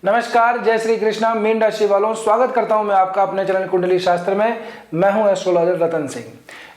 नमस्कार, जय श्री कृष्णा। मीन राशि वालों, स्वागत करता हूं मैं आपका अपने चैनल कुंडली शास्त्र में। मैं हूं एस्ट्रोलॉजर रतन सिंह।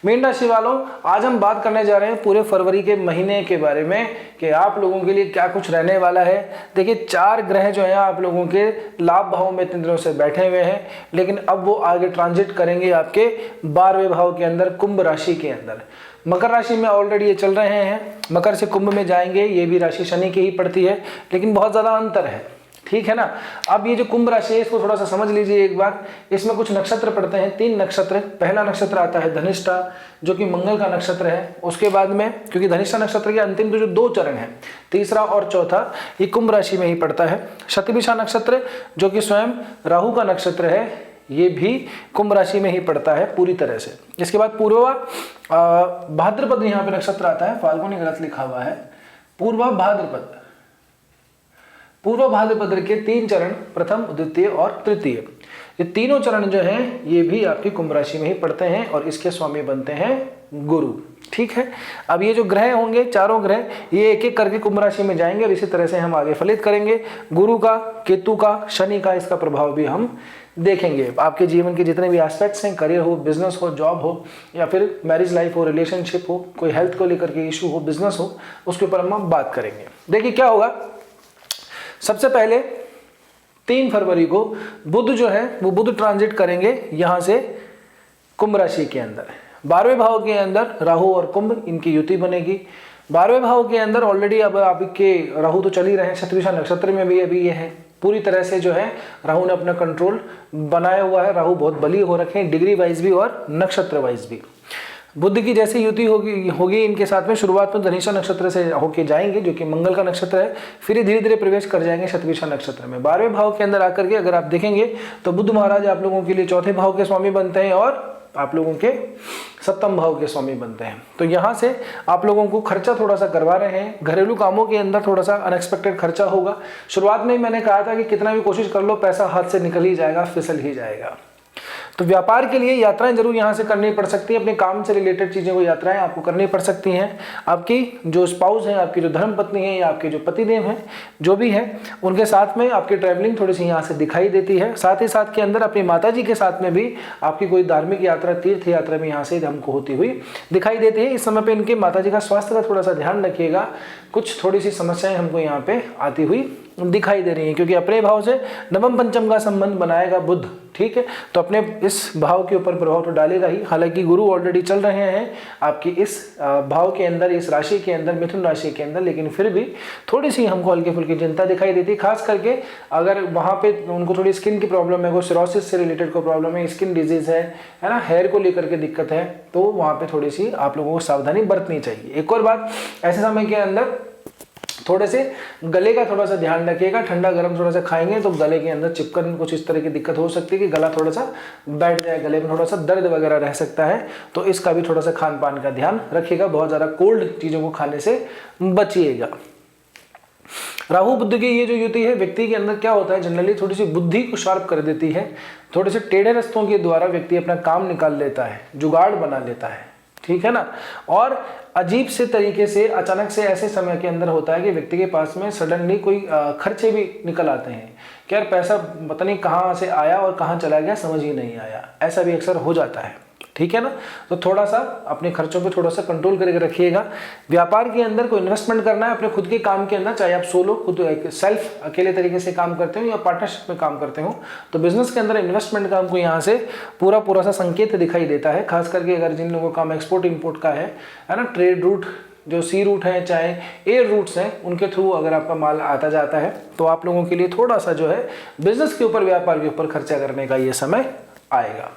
मीन राशि वालों, आज हम बात करने जा रहे हैं पूरे फरवरी के महीने के बारे में कि आप लोगों के लिए क्या कुछ रहने वाला है। देखिए, 4 ग्रह जो हैं आप लोगों के लाभ भाव में इतने दिनों से बैठे हुए हैं, लेकिन अब वो आगे ट्रांजिट करेंगे आपके 12वें भाव के अंदर, कुंभ राशि के अंदर। मकर राशि में ऑलरेडी ये चल रहे हैं, मकर से कुंभ में जाएंगे। ये भी राशि शनि की ही पड़ती है, लेकिन बहुत ज़्यादा अंतर है, ठीक है ना। अब ये जो कुंभ राशि है, इसको थोड़ा सा समझ लीजिए एक बार। इसमें कुछ नक्षत्र पड़ते हैं, 3 नक्षत्र। पहला नक्षत्र आता है धनिष्ठा, जो कि मंगल का नक्षत्र है। उसके बाद में, क्योंकि धनिष्ठा नक्षत्र के अंतिम तो जो 2 चरण है, तीसरा और चौथा, ये कुंभ राशि में ही पड़ता है। शतभिषा नक्षत्र, जो कि स्वयं राहु का नक्षत्र है, ये भी कुंभ राशि में ही पड़ता है पूरी तरह से। इसके बाद पूर्वा भाद्रपद यहाँ पे नक्षत्र आता है, फाल्गुनी गलत लिखा हुआ है, पूर्वा भाद्रपद। पूर्व भाद्रपद के 3 चरण, प्रथम, द्वितीय और तृतीय, ये तीनों चरण जो हैं ये भी आपकी कुंभ राशि में ही पड़ते हैं और इसके स्वामी बनते हैं गुरु, ठीक है। अब ये जो ग्रह होंगे, चारों ग्रह, ये एक एक करके कुंभ राशि में जाएंगे और इसी तरह से हम आगे फलित करेंगे। गुरु का, केतु का, शनि का, इसका प्रभाव भी हम देखेंगे। आपके जीवन के जितने भी एस्पेक्ट्स हैं, करियर हो, बिजनेस हो, जॉब हो, या फिर मैरिज लाइफ हो, रिलेशनशिप हो, कोई हेल्थ को लेकर के इशू हो, बिजनेस हो, उसके ऊपर हम बात करेंगे। देखिए क्या होगा। सबसे पहले 3 फरवरी को बुध जो है वो बुध ट्रांजिट करेंगे यहां से कुंभ राशि के अंदर। 12वें भाव के अंदर राहु और कुंभ, इनकी युति बनेगी। 12वें भाव के अंदर ऑलरेडी अब आपके राहु तो चल ही रहे हैं, शतभिषा नक्षत्र में भी अभी ये है। पूरी तरह से जो है राहु ने अपना कंट्रोल बनाया हुआ है। राहु बहुत बली हो रखे हैं, डिग्री वाइज भी और नक्षत्र वाइज भी। बुध की जैसे युति होगी इनके साथ में, शुरुआत में धनिष्ठा नक्षत्र से होके जाएंगे, जो कि मंगल का नक्षत्र है, फिर धीरे धीरे प्रवेश कर जाएंगे शतभिषा नक्षत्र में। 12वें भाव के अंदर आकर के अगर आप देखेंगे तो बुध महाराज आप लोगों के लिए 4थे भाव के स्वामी बनते हैं और आप लोगों के 7म भाव के स्वामी बनते हैं। तो यहाँ से आप लोगों को खर्चा थोड़ा सा करवा रहे हैं। घरेलू कामों के अंदर थोड़ा सा अनएक्सपेक्टेड खर्चा होगा। शुरुआत में ही मैंने कहा था कि कितना भी कोशिश कर लो, पैसा हाथ से निकल ही जाएगा, फिसल ही जाएगा। तो व्यापार के लिए यात्राएं जरूर यहाँ से करनी पड़ सकती है। अपने काम से रिलेटेड चीज़ों को, यात्राएं आपको करनी पड़ सकती हैं। आपकी जो स्पाउस है, आपकी जो धर्म पत्नी है, या आपके जो पतिदेव हैं, जो भी है, उनके साथ में आपकी ट्रैवलिंग थोड़ी सी यहाँ से दिखाई देती है। साथ ही साथ के अंदर अपनी माता जी के साथ में भी आपकी कोई धार्मिक यात्रा, तीर्थ यात्रा भी यहाँ से हमको होती हुई दिखाई देती है। इस समय पे इनके माता जी का स्वास्थ्य का थोड़ा सा ध्यान रखिएगा। कुछ थोड़ी सी समस्याएं हमको यहाँ पे आती हुई दिखाई दे रही है, क्योंकि अपने भाव से नवम पंचम का संबंध बनाएगा बुध, ठीक है। तो अपने इस भाव के ऊपर प्रभाव तो डालेगा ही। हालांकि गुरु ऑलरेडी चल रहे हैं आपकी इस भाव के अंदर, इस राशि के अंदर, मिथुन राशि के अंदर, लेकिन फिर भी थोड़ी सी हमको हल्की फुल्की चिंता दिखाई देती है। खास करके अगर वहाँ पे उनको थोड़ी स्किन की प्रॉब्लम है, कोई सिरोसिस से रिलेटेड कोई प्रॉब्लम है, स्किन डिजीज है ना, हेयर को लेकर के दिक्कत है, तो वहाँ पे थोड़ी सी आप लोगों को सावधानी बरतनी चाहिए। एक और बात, ऐसे समय के अंदर थोड़े से गले का थोड़ा सा ध्यान रखिएगा। ठंडा गर्म थोड़ा सा खाएंगे तो गले के अंदर चिपकन, कुछ इस तरह की दिक्कत हो सकती है कि गला थोड़ा सा बैठ जाए, गले में थोड़ा सा दर्द वगैरह रह सकता है। तो इसका भी थोड़ा सा खान पान का ध्यान रखिएगा। बहुत ज़्यादा कोल्ड चीज़ों को खाने से बचिएगा। राहु बुध की ये जो युति है, व्यक्ति के अंदर क्या होता है, जनरली थोड़ी सी बुद्धि को शार्प कर देती है। थोड़े से टेढ़े रास्तों के द्वारा व्यक्ति अपना काम निकाल लेता है, जुगाड़ बना लेता है, ठीक है ना। और अजीब से तरीके से अचानक से ऐसे समय के अंदर होता है कि व्यक्ति के पास में सडनली कोई खर्चे भी निकल आते हैं कि यार पैसा पता नहीं कहाँ से आया और कहाँ चला गया, समझ ही नहीं आया। ऐसा भी अक्सर हो जाता है, ठीक है ना। तो थोड़ा सा अपने खर्चों पे थोड़ा सा कंट्रोल करके रखिएगा। व्यापार के अंदर कोई इन्वेस्टमेंट करना है अपने खुद के काम के अंदर, चाहे आप सोलो खुद सेल्फ अकेले तरीके से काम करते हो या पार्टनरशिप में काम करते हो, तो बिजनेस के अंदर इन्वेस्टमेंट का हमको यहाँ से पूरा सा संकेत दिखाई देता है। खास करके अगर जिन लोगों का काम एक्सपोर्ट इम्पोर्ट का है ना, ट्रेड रूट, जो सी रूट है चाहे एयर रूट्स हैं, उनके थ्रू अगर आपका माल आता जाता है तो आप लोगों के लिए थोड़ा सा जो है बिजनेस के ऊपर, व्यापार के ऊपर खर्चा करने का ये समय आएगा।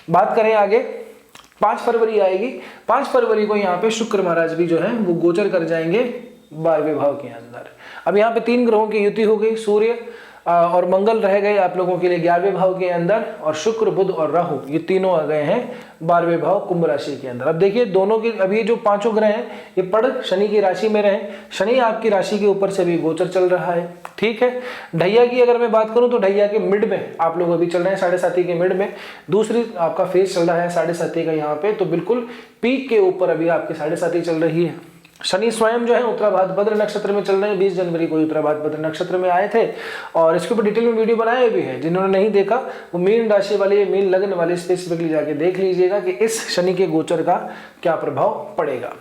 बात करें आगे, 5 फरवरी आएगी। 5 फरवरी को यहाँ पे शुक्र महाराज भी जो है वो गोचर कर जाएंगे 12वें भाव के अंदर। अब यहाँ पे 3 ग्रहों की युति हो गई, सूर्य और मंगल रह गए आप लोगों के लिए 11वें भाव के अंदर, और शुक्र, बुध और राहु ये तीनों आ गए हैं 12वें भाव कुंभ राशि के अंदर। अब देखिए दोनों के, अब ये जो 5 ग्रह हैं ये पड़ शनि की राशि में रहे। शनि आपकी राशि के ऊपर से भी गोचर चल रहा है, ठीक है। ढैया की अगर मैं बात करूं तो ढैया के मिड में आप लोग अभी चल रहे हैं, 7.5 के मिड में। दूसरी आपका फेज चल रहा है 7.5 का यहाँ पे, तो बिल्कुल पीक के ऊपर अभी आपकी 7.5 चल रही है, शनि स्वयं जो है उत्तरा भाद्रपद नक्षत्र में चल रहे हैं। 20 जनवरी को उत्तरा भाद्रपद नक्षत्र में आए थे और इसके ऊपर डिटेल में वीडियो बनाए भी है। जिन्होंने नहीं देखा वो मीन राशि वाले, मीन लग्न वाले स्पेसिफिकली जाके देख लीजिएगा कि इस शनि के गोचर का क्या प्रभाव पड़ेगा।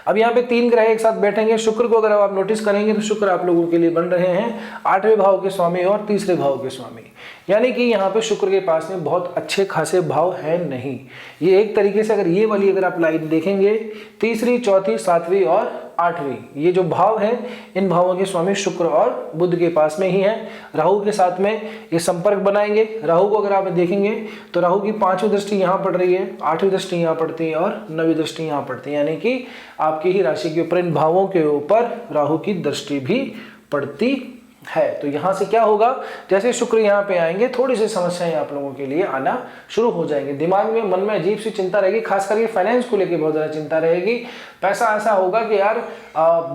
अब यहाँ पे 3 ग्रह एक साथ बैठेंगे। शुक्र को अगर आप नोटिस करेंगे तो शुक्र आप लोगों के लिए बन रहे हैं 8वें भाव के स्वामी और 3रे भाव के स्वामी, यानी कि यहाँ पे शुक्र के पास में बहुत अच्छे खासे भाव है नहीं। ये एक तरीके से अगर ये वाली अगर आप लाइन देखेंगे, 3री, 4थी, 7वीं और 8वीं, ये जो भाव है इन भावों के स्वामी शुक्र और बुध के पास में ही है। राहु के साथ में ये संपर्क बनाएंगे। राहु को अगर आप देखेंगे तो राहु की 5वीं दृष्टि यहाँ पड़ रही है, 8वीं दृष्टि यहाँ पड़ती है और 9वीं दृष्टि यहाँ पड़ती है, यानी कि आपकी ही राशि के ऊपर इन भावों के ऊपर राहु की दृष्टि भी पड़ती है। तो यहां से क्या होगा, जैसे शुक्र यहाँ पे आएंगे थोड़ी सी समस्याएं आप लोगों के लिए आना शुरू हो जाएंगे। दिमाग में, मन में अजीब सी चिंता रहेगी, खास करके फाइनेंस को लेकर बहुत ज्यादा चिंता रहेगी। पैसा ऐसा होगा कि यार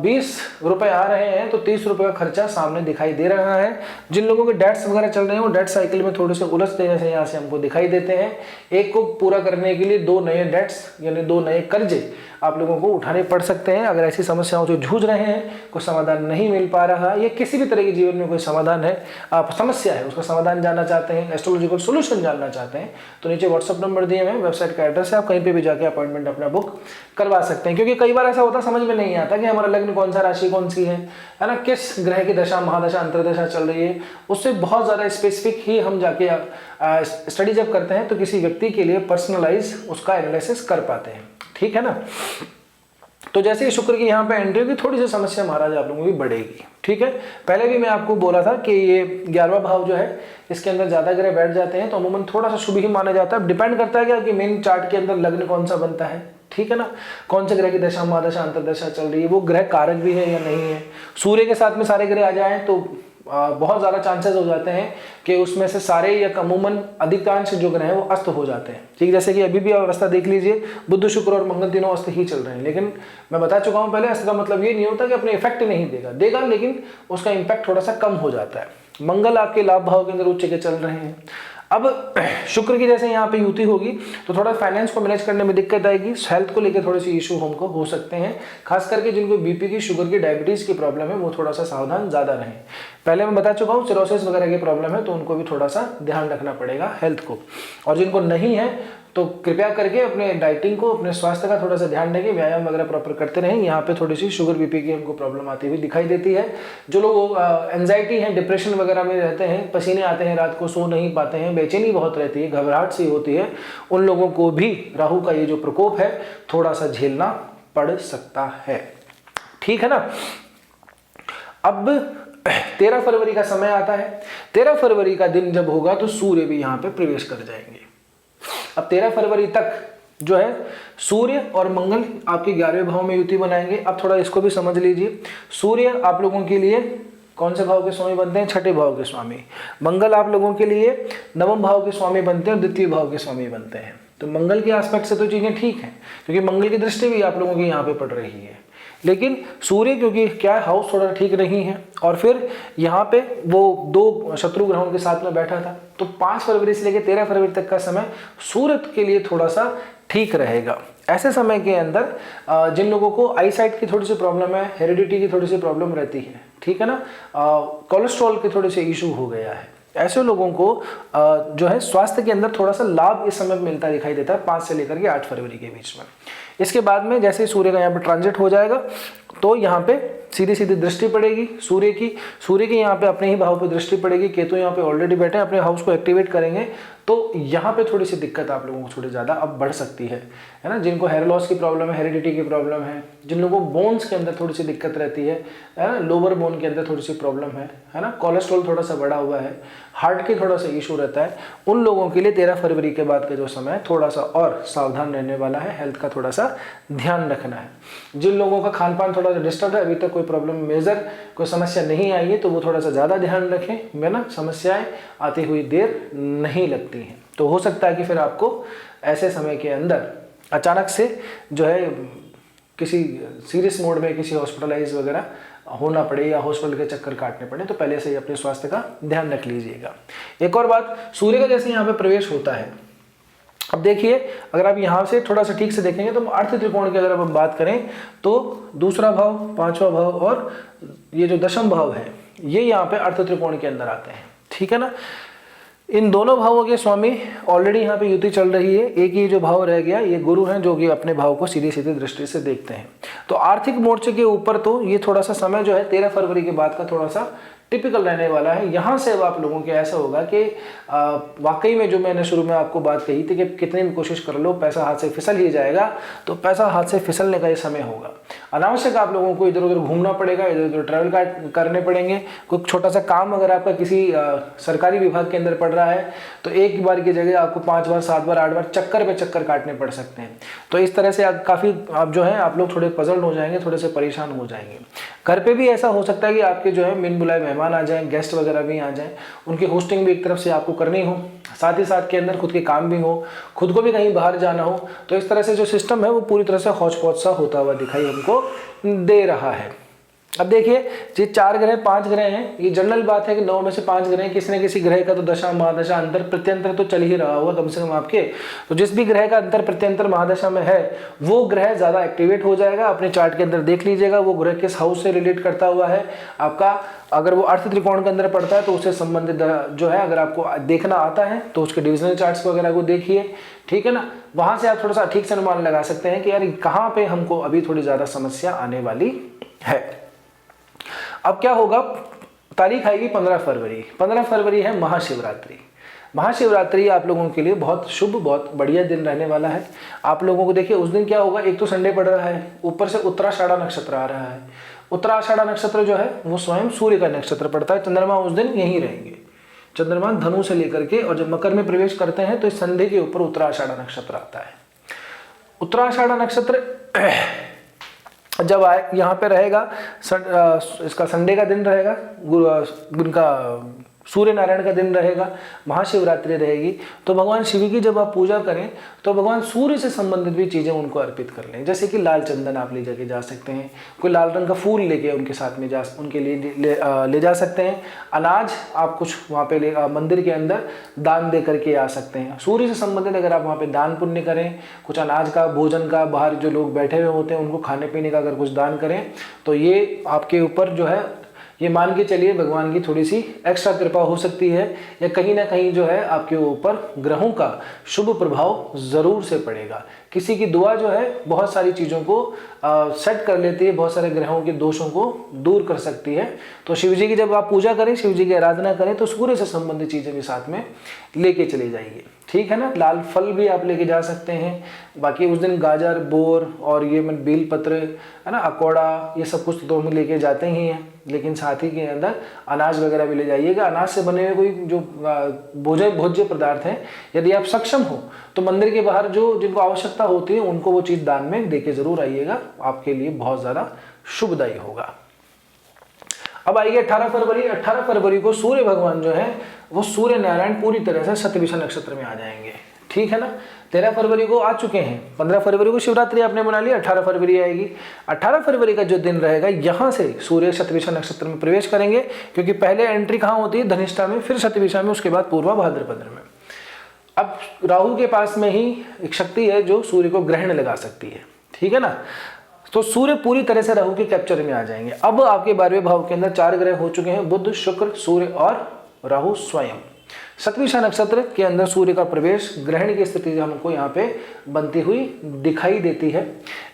20 रुपए आ रहे हैं तो 30 रुपए का खर्चा सामने दिखाई दे रहा है। जिन लोगों के डेट्स वगैरह चल रहे हैं वो डेट साइकिल में थोड़े से उलझते जैसे यहाँ से हमको दिखाई देते हैं। एक को पूरा करने के लिए 2 नए डेट्स यानी 2 नए कर्जे आप लोगों को उठाने पड़ सकते हैं। अगर ऐसी समस्याओं से जूझ रहे हैं, कोई समाधान नहीं मिल पा रहा, या किसी भी तरह के जीवन में कोई समाधान है, आप समस्या है उसका समाधान जानना चाहते हैं, एस्ट्रोलॉजिकल सॉल्यूशन जानना चाहते हैं, तो नीचे व्हाट्सअप नंबर दिए हुए हैं, वेबसाइट का एड्रेस है, आप कहीं पे भी जाके अपॉइंटमेंट अपना बुक करवा सकते हैं। क्योंकि कई बार ऐसा होता समझ में नहीं आता कि हमारा लग्न कौन सा, राशि कौन सी है ना, किस ग्रह की दशा, महादशा, अंतरदशा चल रही है, उससे बहुत ज़्यादा स्पेसिफिक ही हम जाके स्टडी जब करते हैं तो किसी व्यक्ति के लिए पर्सनलाइज उसका एनालिसिस कर पाते हैं। ठीक है ना। तो जैसे ही शुक्र की यहाँ पे एंट्री होगी थोड़ी सी समस्या महाराज आप लोगों की बढ़ेगी। ठीक है, पहले भी मैं आपको बोला था कि ये 11वां भाव जो है इसके अंदर ज्यादा ग्रह बैठ जाते हैं तो अमूमन थोड़ा सा शुभ ही माना जाता है। डिपेंड करता है क्या कि मेन चार्ट के अंदर लग्न कौन सा बनता है, ठीक है ना, कौन से ग्रह की दशा, महादशा, अंतरदशा चल रही है, वो ग्रह कारक भी है या नहीं है। सूर्य के साथ में सारे ग्रह आ जाएं तो बहुत ज़्यादा चांसेस हो जाते हैं कि उसमें से सारे या अमूमन अधिकांश जो ग्रह हैं वो अस्त हो जाते हैं। ठीक, जैसे कि अभी भी अवस्था देख लीजिए, बुध, शुक्र और मंगल तीनों अस्त ही चल रहे हैं। लेकिन मैं बता चुका हूँ पहले, अस्त का मतलब ये नहीं होता कि अपने इफेक्ट नहीं देगा, लेकिन उसका इम्पैक्ट थोड़ा सा कम हो जाता है। मंगल आपके लाभ भाव के अंदर उच्च के चल रहे हैं। अब शुक्र की जैसे यहाँ पे युति होगी तो थोड़ा फाइनेंस को मैनेज करने में दिक्कत आएगी। हेल्थ को लेकर थोड़े से इशू हमको हो सकते हैं, खास करके जिनको बीपी की, शुगर की, डायबिटीज की प्रॉब्लम है वो थोड़ा सा सावधान ज्यादा रहें। पहले मैं बता चुका हूँ सिरोसिस वगैरह की प्रॉब्लम है तो उनको भी थोड़ा सा ध्यान रखना पड़ेगा हेल्थ को। और जिनको नहीं है तो कृपया करके अपने डाइटिंग को, अपने स्वास्थ्य का थोड़ा सा ध्यान रखें, व्यायाम वगैरह प्रॉपर करते रहें। यहाँ पे थोड़ी सी शुगर बीपी की हमको प्रॉब्लम आती हुई दिखाई देती है। जो लोग एंजाइटी है, डिप्रेशन वगैरह में रहते हैं, पसीने आते हैं, रात को सो नहीं पाते हैं, बेचैनी बहुत रहती है, घबराहट सी होती है, उन लोगों को भी राहु का ये जो प्रकोप है थोड़ा सा झेलना पड़ सकता है। ठीक है ना। अब 13 फरवरी का समय आता है। 13 फरवरी का दिन जब होगा तो सूर्य भी यहाँ पे प्रवेश कर जाएंगे। अब 13 फरवरी तक जो है सूर्य और मंगल आपके 11वें भाव में युति बनाएंगे। अब थोड़ा इसको भी समझ लीजिए। सूर्य आप लोगों के लिए कौन से भाव के स्वामी बनते हैं? 6ठे भाव के स्वामी। मंगल आप लोगों के लिए 9वें भाव के स्वामी बनते हैं और 2य भाव के स्वामी बनते हैं। तो मंगल के एस्पेक्ट से तो चीजें ठीक हैं क्योंकि मंगल की दृष्टि भी आप लोगों की यहाँ पे पड़ रही है। लेकिन सूर्य क्योंकि क्या हाउस थोड़ा ठीक नहीं है और फिर यहाँ पे वो 2 शत्रु ग्रहों के साथ में बैठा था, तो 5 फरवरी से लेकर 13 फरवरी तक का समय सूर्य के लिए थोड़ा सा ठीक रहेगा। ऐसे समय के अंदर जिन लोगों को आई साइट की थोड़ी सी प्रॉब्लम है, हेरिडिटी की थोड़ी सी प्रॉब्लम रहती है, ठीक है ना, कोलेस्ट्रॉल के थोड़े से इशू हो गया है, ऐसे लोगों को जो है स्वास्थ्य के अंदर थोड़ा सा लाभ इस समय मिलता दिखाई देता है 5 से लेकर के 8 फरवरी के बीच में। इसके बाद में जैसे सूर्य का यहाँ पे ट्रांजिट हो जाएगा तो यहाँ पे सीधी सीधी दृष्टि पड़ेगी सूर्य की यहाँ पे अपने ही भाव पे दृष्टि पड़ेगी। केतु यहाँ पे ऑलरेडी बैठे अपने हाउस को एक्टिवेट करेंगे तो यहाँ पे थोड़ी सी दिक्कत आप लोगों को थोड़ी ज़्यादा अब बढ़ सकती है ना। जिनको हेयर लॉस की प्रॉब्लम है, हेरिडिटी की प्रॉब्लम है, जिन लोगों को बोन्स के अंदर थोड़ी सी दिक्कत रहती है ना, लोअर बोन के अंदर थोड़ी सी प्रॉब्लम है ना, कोलेस्ट्रॉल थोड़ा सा बढ़ा हुआ है, हार्ट की थोड़ा सा इशू रहता है, उन लोगों के लिए 13 फरवरी के बाद का जो समय है थोड़ा सा और सावधान रहने वाला है, हेल्थ का थोड़ा सा ध्यान रखना है। जिन लोगों का खान पान थोड़ा सा डिस्टर्ब है, अभी तक कोई प्रॉब्लम मेजर कोई समस्या नहीं आई है तो वो थोड़ा सा ज़्यादा ध्यान रखें, है ना, समस्याएं आती हुई देर नहीं लगती हैं। तो हो सकता है कि फिर आपको ऐसे समय के अंदर अचानक से जो है किसी सीरियस मोड में किसी हॉस्पिटलाइज वगैरह होना पड़े या हॉस्पिटल के चक्कर काटने पड़े तो पहले से ही अपने स्वास्थ्य का ध्यान रख लीजिएगा। एक और बात, सूर्य का जैसे यहाँ पे प्रवेश होता है अब देखिए, अगर आप यहाँ से थोड़ा सा ठीक से देखेंगे तो अर्थ त्रिकोण की अगर हम बात करें तो दूसरा भाव, पांचवा भाव और ये जो दशम भाव है ये यहाँ पे अर्थ त्रिकोण के अंदर आते हैं, ठीक है ना। इन दोनों भावों के स्वामी ऑलरेडी यहाँ पे युति चल रही है, एक ही जो भाव रह गया ये गुरु हैं जो कि अपने भाव को सीधी सीधी दृष्टि से देखते हैं। तो आर्थिक मोर्चे के ऊपर तो ये थोड़ा सा समय जो है 13 फरवरी के बाद का थोड़ा सा टिपिकल रहने वाला है। यहाँ से अब आप लोगों के ऐसा होगा कि वाकई में जो मैंने शुरू में आपको बात कही थी कि कितनी भी कोशिश कर लो पैसा हाथ से फिसल ही जाएगा, तो पैसा हाथ से फिसलने का ये समय होगा। अनावश्यक आप लोगों को इधर उधर घूमना पड़ेगा, इधर उधर ट्रैवल करने पड़ेंगे। कोई छोटा सा काम अगर आपका किसी सरकारी विभाग के अंदर पड़ रहा है तो एक बार की जगह आपको 5 बार 7 बार 8 बार चक्कर पे चक्कर काटने पड़ सकते हैं। तो इस तरह से काफ़ी आप जो है आप लोग थोड़े पजल्ड हो जाएंगे, थोड़े से परेशान हो जाएंगे। घर पे भी ऐसा हो सकता है कि आपके जो है बिन बुलाए मेहमान आ जाएं, गेस्ट वगैरह भी आ जाएं, उनकी होस्टिंग भी एक तरफ से आपको करनी हो, साथ ही साथ के अंदर खुद के काम भी हो, खुद को भी कहीं बाहर जाना हो। तो इस तरह से जो सिस्टम है वो पूरी तरह से हौच पौच सा होता हुआ दिखाई हमको दे रहा है। अब देखिए, ये 4 ग्रह 5 ग्रह हैं, ये जनरल बात है कि 9 में से 5 ग्रह किसी न किसी ग्रह का तो दशा महादशा अंतर प्रत्यंतर तो चल ही रहा होगा कम से कम आपके। तो जिस भी ग्रह का अंतर प्रत्यंतर महादशा में है वो ग्रह ज़्यादा एक्टिवेट हो जाएगा। अपने चार्ट के अंदर देख लीजिएगा वो ग्रह किस हाउस से रिलेट करता हुआ है आपका। अगर वो अर्थ त्रिकोण के अंदर पड़ता है तो उससे संबंधित जो है अगर आपको देखना आता है तो उसके डिविजनल चार्ट्स वगैरह को देखिए, ठीक है ना। वहाँ से आप थोड़ा सा ठीक से अनुमान लगा सकते हैं कि यार कहाँ पे हमको अभी थोड़ी ज़्यादा समस्या आने वाली है। अब क्या होगा, तारीख आएगी 15 फरवरी। 15 फरवरी है महाशिवरात्रि। महाशिवरात्रि आप लोगों के लिए बहुत शुभ, बहुत बढ़िया दिन रहने वाला है। आप लोगों को देखिए उस दिन क्या होगा, एक तो संडे पड़ रहा है, ऊपर से उत्तराषाढ़ा नक्षत्र आ रहा है। उत्तराषाढ़ा नक्षत्र जो है वो स्वयं सूर्य का नक्षत्र पड़ता है। चंद्रमा उस दिन यहीं रहेंगे। चंद्रमा धनु से लेकर के और जब मकर में प्रवेश करते हैं तो इस संधि के ऊपर उत्तराषाढ़ा नक्षत्र आता है। उत्तराषाढ़ा नक्षत्र जब आए यहाँ पे रहेगा, इसका संडे का दिन रहेगा, उनका सूर्य नारायण का दिन रहेगा, महाशिवरात्रि रहेगी। तो भगवान शिव की जब आप पूजा करें तो भगवान सूर्य से संबंधित भी चीज़ें उनको अर्पित कर लें। जैसे कि लाल चंदन आप ले जाके जा सकते हैं, कोई लाल रंग का फूल लेके उनके साथ में उनके लिए ले जा सकते हैं। अनाज आप कुछ वहाँ पे मंदिर के अंदर दान दे करके आ सकते हैं। सूर्य से संबंधित अगर आप वहाँ पे दान पुण्य करें, कुछ अनाज का, भोजन का, बाहर जो लोग बैठे हुए होते हैं उनको खाने पीने का अगर कुछ दान करें तो ये आपके ऊपर जो है ये मान के चलिए भगवान की थोड़ी सी एक्स्ट्रा कृपा हो सकती है, या कहीं ना कहीं जो है आपके ऊपर ग्रहों का शुभ प्रभाव ज़रूर से पड़ेगा। किसी की दुआ जो है बहुत सारी चीज़ों को सेट कर लेती है, बहुत सारे ग्रहों के दोषों को दूर कर सकती है। तो शिव जी की जब आप पूजा करें, शिव जी की आराधना करें तो सूर्य से संबंधित चीज़ें भी साथ में लेके चले जाइए, ठीक है ना। लाल फल भी आप लेके जा सकते हैं। बाकी उस दिन गाजर, बोर और ये बेल पत्र है ना, अकौड़ा, ये सब कुछ तो हम लेके जाते ही हैं, लेकिन साथ ही के अंदर अनाज वगैरह भी ले जाइएगा। अनाज से बने हुए कोई जो भोज्य पदार्थ हैं यदि आप सक्षम हो तो मंदिर के बाहर जो जिनको आवश्यकता होती है उनको वो चीज़ दान में देके जरूर आइएगा, आपके लिए बहुत ज़्यादा शुभदायी होगा। अब आइए 18 फरवरी। 18 फरवरी को सूर्य भगवान जो है वो सूर्य नारायण पूरी तरह से शतभिषा नक्षत्र में आ जाएंगे, ठीक है ना। 13 फरवरी को आ चुके हैं, 15 फरवरी को शिवरात्रि आपने मना ली, 18 फरवरी आएगी। 18 फरवरी का जो दिन रहेगा यहाँ से सूर्य शतभिषा नक्षत्र में प्रवेश करेंगे, क्योंकि पहले एंट्री कहाँ होती है, धनिष्ठा में, फिर शतभिषा में, उसके बाद पूर्वा भाद्रपद में। अब राहु के पास में ही एक शक्ति है जो सूर्य को ग्रहण लगा सकती है, ठीक है ना। तो सूर्य पूरी तरह से राहु के कैप्चर में आ जाएंगे। अब आपके 12वें भाव के अंदर 4 ग्रह हो चुके हैं, बुध, शुक्र, सूर्य और राहु स्वयं। शतभिषा नक्षत्र के अंदर सूर्य का प्रवेश, ग्रहण की स्थिति हमको यहाँ पे बनती हुई दिखाई देती है।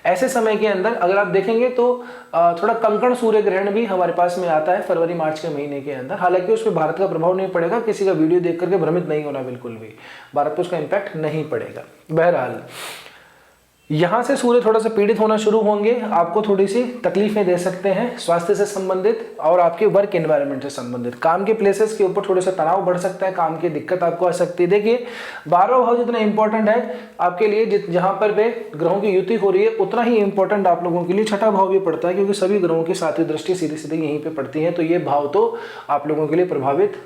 ऐसे समय के अंदर अगर आप देखेंगे तो थोड़ा कंकण सूर्य ग्रहण भी हमारे पास में आता है फरवरी मार्च के महीने के अंदर। हालांकि उस पर भारत का प्रभाव नहीं पड़ेगा, किसी का वीडियो देख करके भ्रमित नहीं होना, बिल्कुल भी भारत पर उसका इम्पैक्ट नहीं पड़ेगा। बहरहाल यहाँ से सूर्य थोड़ा सा पीड़ित होना शुरू होंगे, आपको थोड़ी सी तकलीफें दे सकते हैं स्वास्थ्य से संबंधित और आपके वर्क एनवायरनमेंट से संबंधित। काम के प्लेसेस के ऊपर थोड़े सा तनाव बढ़ सकता है, काम की दिक्कत आपको आ सकती है। देखिए 12वां भाव जितना इंपॉर्टेंट है आपके लिए, जहाँ पर वे ग्रहों की युति हो रही है, उतना ही इंपॉर्टेंट आप लोगों के लिए छठा भाव भी पड़ता है, क्योंकि सभी ग्रहों की सातवीं दृष्टि सीधी सीधी यहीं पर पड़ती है। तो ये भाव तो आप लोगों के लिए प्रभावित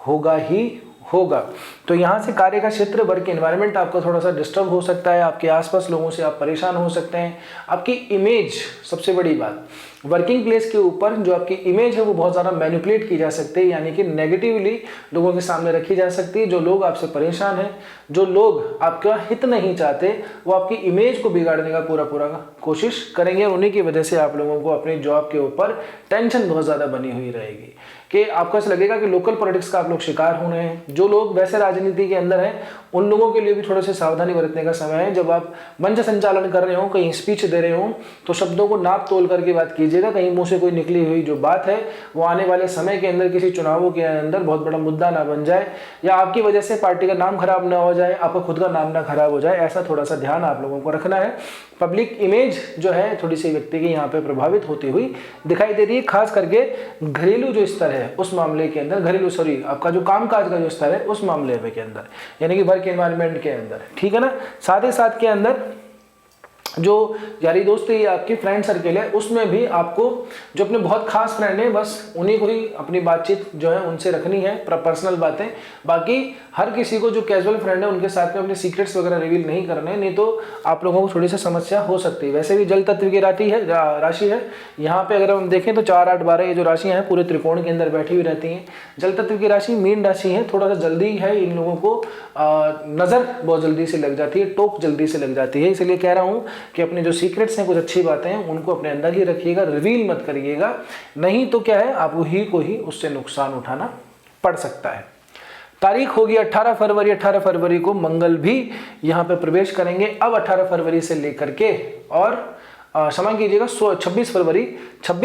होगा ही होगा। तो यहाँ से कार्य का क्षेत्र, वर्क एनवायरनमेंट आपका थोड़ा सा डिस्टर्ब हो सकता है, आपके आसपास लोगों से आप परेशान हो सकते हैं, आपकी इमेज, सबसे बड़ी बात वर्किंग प्लेस के ऊपर जो आपकी इमेज है वो बहुत ज़्यादा मैनिपुलेट की जा सकती है, यानी कि नेगेटिवली लोगों के सामने रखी जा सकती है। जो लोग आपसे परेशान हैं, जो लोग आपका हित नहीं चाहते, वो आपकी इमेज को बिगाड़ने का पूरा कोशिश करेंगे, और उन्हीं की वजह से आप लोगों को अपनी जॉब के ऊपर टेंशन बहुत ज़्यादा बनी हुई रहेगी कि आपको ऐसा लगेगा कि लोकल पॉलिटिक्स का आप लोग शिकार हो रहे हैं। जो लोग वैसे राजनीति के अंदर हैं उन लोगों के लिए भी थोड़े से सावधानी बरतने का समय है। जब आप मंच संचालन कर रहे हो, कहीं स्पीच दे रहे हो, तो शब्दों को नाप तोल करके बात कीजिएगा। कहीं मुंह से कोई निकली हुई जो बात है वो आने वाले समय के अंदर किसी चुनावों के अंदर बहुत बड़ा मुद्दा ना बन जाए, या आपकी वजह से पार्टी का नाम खराब ना हो जाए, आपका खुद का नाम ना खराब हो जाए। ऐसा थोड़ा सा ध्यान आप लोगों को रखना है। पब्लिक इमेज जो है थोड़ी सी व्यक्ति की यहाँ पे प्रभावित होती हुई दिखाई दे रही है, खास करके घरेलू जो स्तर है उस मामले के अंदर, आपका जो कामकाज का जो स्तर है उस मामले में के अंदर, यानी कि वर्क एनवायरनमेंट के अंदर, ठीक है ना। साथ ही साथ के अंदर जो यारी दोस्ती या आपकी फ्रेंड सर्किल है उसमें भी आपको जो अपने बहुत खास फ्रेंड है बस उन्हीं को ही अपनी बातचीत जो है उनसे रखनी है, पर्सनल बातें। बाकी हर किसी को जो कैजुअल फ्रेंड है उनके साथ में अपने सीक्रेट्स वगैरह रिवील नहीं करने, नहीं तो आप लोगों को थोड़ी सी समस्या हो सकती है। वैसे भी जल तत्व की राशि है यहाँ पे, अगर हम देखें तो 4, 8, 12 ये जो राशियाँ हैं पूरे त्रिकोण के अंदर बैठी हुई रहती हैं। जल तत्व की राशि मीन राशि है, थोड़ा सा जल्दी है इन लोगों को नज़र बहुत जल्दी से लग जाती है, टोक जल्दी से लग जाती है। इसलिए कह रहा हूँ कि अपने जो सीक्रेट्स हैं, कुछ अच्छी बातें हैं, उनको अपने अंदर ही रखिएगा, रिवील मत करिएगा, नहीं तो क्या है आपको ही को ही उससे नुकसान उठाना पड़ सकता है। तारीख होगी 18 फरवरी। 18 फरवरी को मंगल भी यहाँ पे प्रवेश करेंगे। अब 18 फरवरी से लेकर के और क्षमा कीजिएगा 26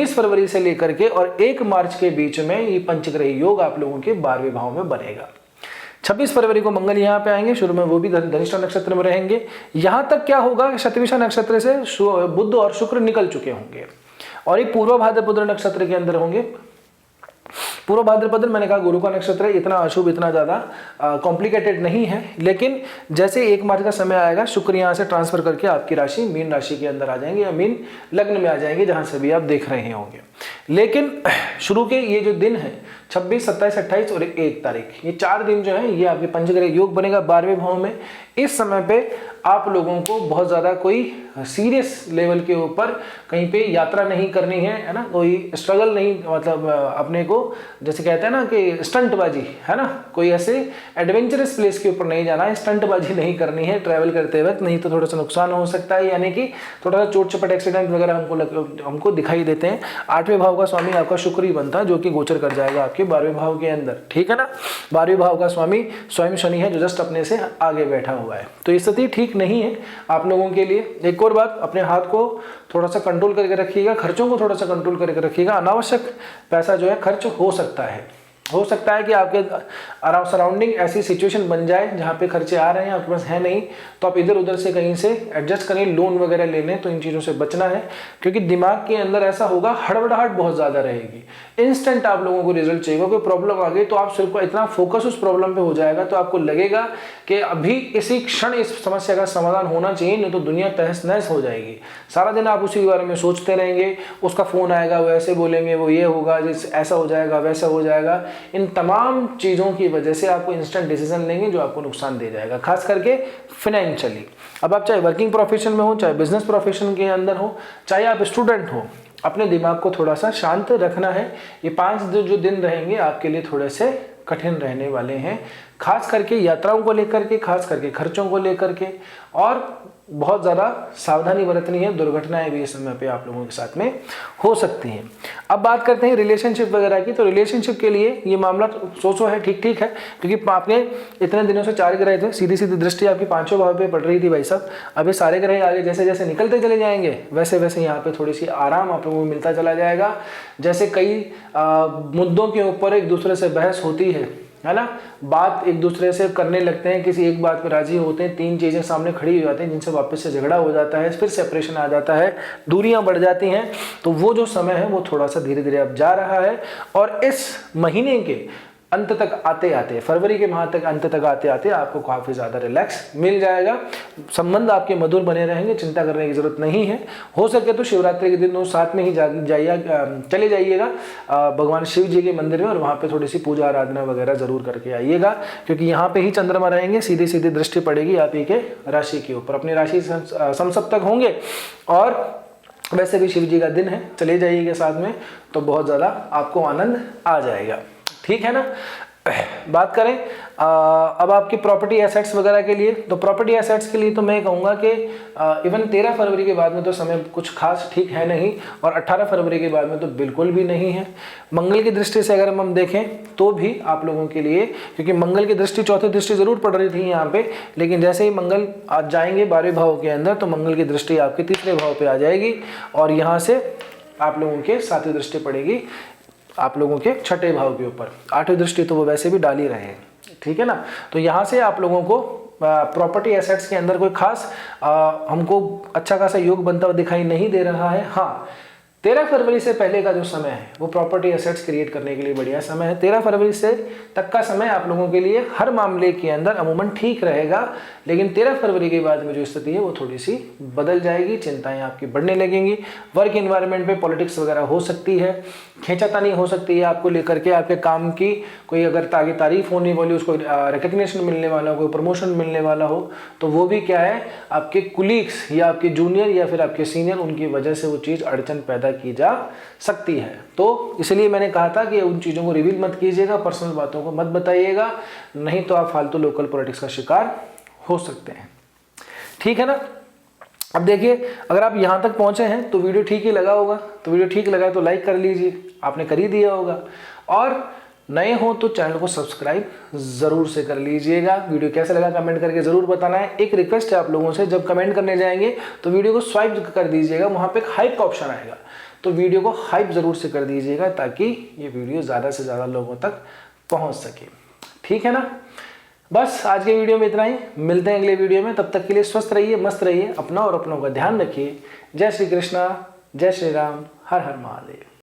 फरवरी से लेकर के और 1 मार्च के बीच में ये पंचग्रही योग आप लोगों के 12वें भाव में बनेगा। 26 फरवरी को मंगल यहाँ पे आएंगे, शुरू में वो भी धनिष्ठा नक्षत्र में रहेंगे। यहाँ तक क्या होगा कि शतभिषा नक्षत्र से बुध और शुक्र निकल चुके होंगे और ये पूर्व भाद्रपद नक्षत्र के अंदर होंगे। पूर्व भाद्रपद मैंने कहा गुरु का नक्षत्र है, इतना अशुभ, इतना ज़्यादा कॉम्प्लिकेटेड नहीं है, लेकिन जैसे 1 मार्च का समय आएगा शुक्र यहाँ से ट्रांसफर करके आपकी राशि मीन राशि के अंदर आ जाएंगे या मीन लग्न में आ जाएंगे, जहाँ से भी आप देख रहे होंगे। लेकिन शुरू के ये जो दिन है 26, 27, 28 और 1 तारीख, ये 4 दिन जो है ये आपके पंचग्रह योग बनेगा 12वें भाव में। इस समय पे आप लोगों को बहुत ज़्यादा कोई सीरियस लेवल के ऊपर कहीं पे यात्रा नहीं करनी है ना, कोई स्ट्रगल नहीं, मतलब अपने को जैसे कहते हैं ना कि स्टंटबाजी है ना, कोई ऐसे एडवेंचरस प्लेस के ऊपर नहीं जाना है, स्टंटबाजी नहीं करनी है ट्रैवल करते वक्त, नहीं तो थोड़ा सा नुकसान हो सकता है, यानी कि थोड़ा सा चोट चपट एक्सीडेंट वगैरह हमको दिखाई देते हैं। 8वें भाव का स्वामी आपका शुक्र ही बनता है, जो कि गोचर कर जाएगा आपके 12वें भाव के अंदर, ठीक है ना। 12वें भाव का स्वामी स्वयं शनि है, जो जस्ट अपने से आगे बैठा हुआ है, तो स्थिति ठीक नहीं है आप लोगों के लिए। एक और बात, अपने हाथ को थोड़ा सा कंट्रोल करके रखिएगा, खर्चों को थोड़ा सा कंट्रोल करके रखिएगा। अनावश्यक पैसा जो है खर्च हो सकता है कि आपके सराउंडिंग ऐसी सिचुएशन बन जाए जहाँ पे खर्चे आ रहे हैं, आपके पास है नहीं, तो आप इधर उधर से कहीं से एडजस्ट करें, लोन वगैरह ले लें, तो इन चीज़ों से बचना है, क्योंकि दिमाग के अंदर ऐसा होगा, हड़बड़ाहट बहुत ज़्यादा रहेगी, इंस्टेंट आप लोगों को रिजल्ट चाहिए। कोई प्रॉब्लम आ गई तो आप सिर्फ इतना फोकस उस प्रॉब्लम पे हो जाएगा, तो आपको लगेगा कि अभी इसी क्षण इस समस्या का समाधान होना चाहिए, नहीं तो दुनिया तहस नहस हो जाएगी। सारा दिन आप उसी के बारे में सोचते रहेंगे, उसका फ़ोन आएगा, वो ऐसे बोलेंगे, वो ये होगा, ऐसा हो जाएगा, वैसा हो जाएगा। इन तमाम चीज़ों की वजह से आपको इंस्टेंट डिसीजन लेंगे जो आपको नुकसान दे जाएगा, खास करके फाइनेंशियली। अब आप चाहे वर्किंग प्रोफेशन में हो, चाहे बिजनेस प्रोफेशन के अंदर हो, चाहे आप स्टूडेंट हो, अपने दिमाग को थोड़ा सा शांत रखना है। ये 5 जो दिन रहेंगे आपके लिए थोड़े से कठिन रहने वाले हैं, खास करके यात्राओं को लेकर के, खास करके खर्चों को लेकर के, और बहुत ज़्यादा सावधानी बरतनी है। दुर्घटनाएं भी इस समय पे आप लोगों के साथ में हो सकती हैं। अब बात करते हैं रिलेशनशिप वगैरह की, तो रिलेशनशिप के लिए ये मामला सोचो है, ठीक है, क्योंकि आपने इतने दिनों से 4 ग्रह थे, सीधी सीधी दृष्टि आपकी 5वें भाव पे पड़ रही थी भाई साहब। अब ये सारे ग्रह आगे जैसे जैसे निकलते चले जाएंगे, वैसे वैसे यहाँ पे थोड़ी सी आराम आप लोगों को मिलता चला जाएगा। जैसे कई मुद्दों के ऊपर एक दूसरे से बहस होती है ना, बात एक दूसरे से करने लगते हैं, किसी एक बात पे राजी होते हैं, 3 चीज़ें सामने खड़ी हो जाती हैं जिनसे वापस से झगड़ा हो जाता है, फिर सेपरेशन आ जाता है, दूरियां बढ़ जाती हैं। तो वो जो समय है वो थोड़ा सा धीरे धीरे अब जा रहा है, और इस महीने के अंत तक आते आते, फरवरी के माह तक अंत तक आते आते आपको काफ़ी ज़्यादा रिलैक्स मिल जाएगा। संबंध आपके मधुर बने रहेंगे, चिंता करने की ज़रूरत नहीं है। हो सके तो शिवरात्रि के दिन दोनों साथ में ही चले जाइएगा भगवान शिव जी के मंदिर में, और वहाँ पे थोड़ी सी पूजा आराधना वगैरह ज़रूर करके आइएगा, क्योंकि यहाँ पे ही चंद्रमा रहेंगे, सीधी सीधी दृष्टि पड़ेगी आप ही के राशि के ऊपर, अपनी राशि समसप्तक होंगे। और वैसे भी शिव जी का दिन है, चले जाइएगा साथ में, तो बहुत ज़्यादा आपको आनंद आ जाएगा। ठीक है ना। बात करें अब आपकी प्रॉपर्टी एसेट्स वगैरह के लिए, तो प्रॉपर्टी एसेट्स के लिए तो मैं कहूँगा कि इवन 13 फरवरी के बाद में तो समय कुछ खास ठीक है नहीं, और 18 फरवरी के बाद में तो बिल्कुल भी नहीं है। मंगल की दृष्टि से अगर हम देखें तो भी आप लोगों के लिए, क्योंकि मंगल की दृष्टि चौथी दृष्टि जरूर पड़ रही थी यहाँ पे, लेकिन जैसे ही मंगल आज जाएंगे 12वें भाव के अंदर, तो मंगल की दृष्टि आपके 3रे भाव पर आ जाएगी, और यहाँ से आप लोगों के 7वीं दृष्टि पड़ेगी आप लोगों के 6ठे भाव के ऊपर। 8वीं दृष्टि तो वो वैसे भी डाल ही रहे हैं। ठीक है ना। तो यहाँ से आप लोगों को प्रॉपर्टी एसेट्स के अंदर कोई खास हमको अच्छा खासा योग बनता हुआ दिखाई नहीं दे रहा है। हाँ, 13 फरवरी से पहले का जो समय है वो प्रॉपर्टी एसेट्स क्रिएट करने के लिए बढ़िया समय है। 13 फरवरी से तक का समय आप लोगों के लिए हर मामले के अंदर अमूमन ठीक रहेगा, लेकिन 13 फरवरी के बाद में जो स्थिति है वो थोड़ी सी बदल जाएगी, चिंताएं आपकी बढ़ने लगेंगी। वर्क इन्वायरमेंट पे पॉलिटिक्स वगैरह हो सकती है, खींचातानी हो सकती है आपको लेकर के, आपके काम की कोई अगर आगे तारीफ होने वाली, उसको रिकग्निशन मिलने वाला हो, कोई प्रमोशन मिलने वाला हो, तो वो भी क्या है आपके कुलीग्स या आपके जूनियर या फिर आपके सीनियर, उनकी वजह से वो चीज़ अड़चन पैदा की जा सकती है। तो इसलिए मैंने कहा था कि उन चीज़ों को रिवील मत कीजिएगा, पर्सनल बातों को मत बताइएगा, नहीं तो आप फालतू लोकल पॉलिटिक्स का शिकार हो सकते हैं। ठीक है ना। अब देखिए, अगर आप यहाँ तक पहुँचे हैं तो वीडियो ठीक ही लगा होगा, तो वीडियो ठीक लगा तो लाइक कर लीजिए, आपने कर ही दिया होगा, और नए हो तो चैनल को सब्सक्राइब ज़रूर से कर लीजिएगा। वीडियो कैसा लगा कमेंट करके ज़रूर बताना है। एक रिक्वेस्ट है आप लोगों से, जब कमेंट करने जाएंगे तो वीडियो को स्वाइप कर दीजिएगा, वहाँ पे एक हाइप का ऑप्शन आएगा, तो वीडियो को हाइप ज़रूर से कर दीजिएगा, ताकि ये वीडियो ज़्यादा से ज़्यादा लोगों तक पहुँच सके। ठीक है ना। बस आज के वीडियो में इतना ही, मिलते हैं अगले वीडियो में। तब तक के लिए स्वस्थ रहिए, मस्त रहिए, अपना और अपनों का ध्यान रखिए। जय श्री कृष्णा, जय श्री राम, हर हर महादेव।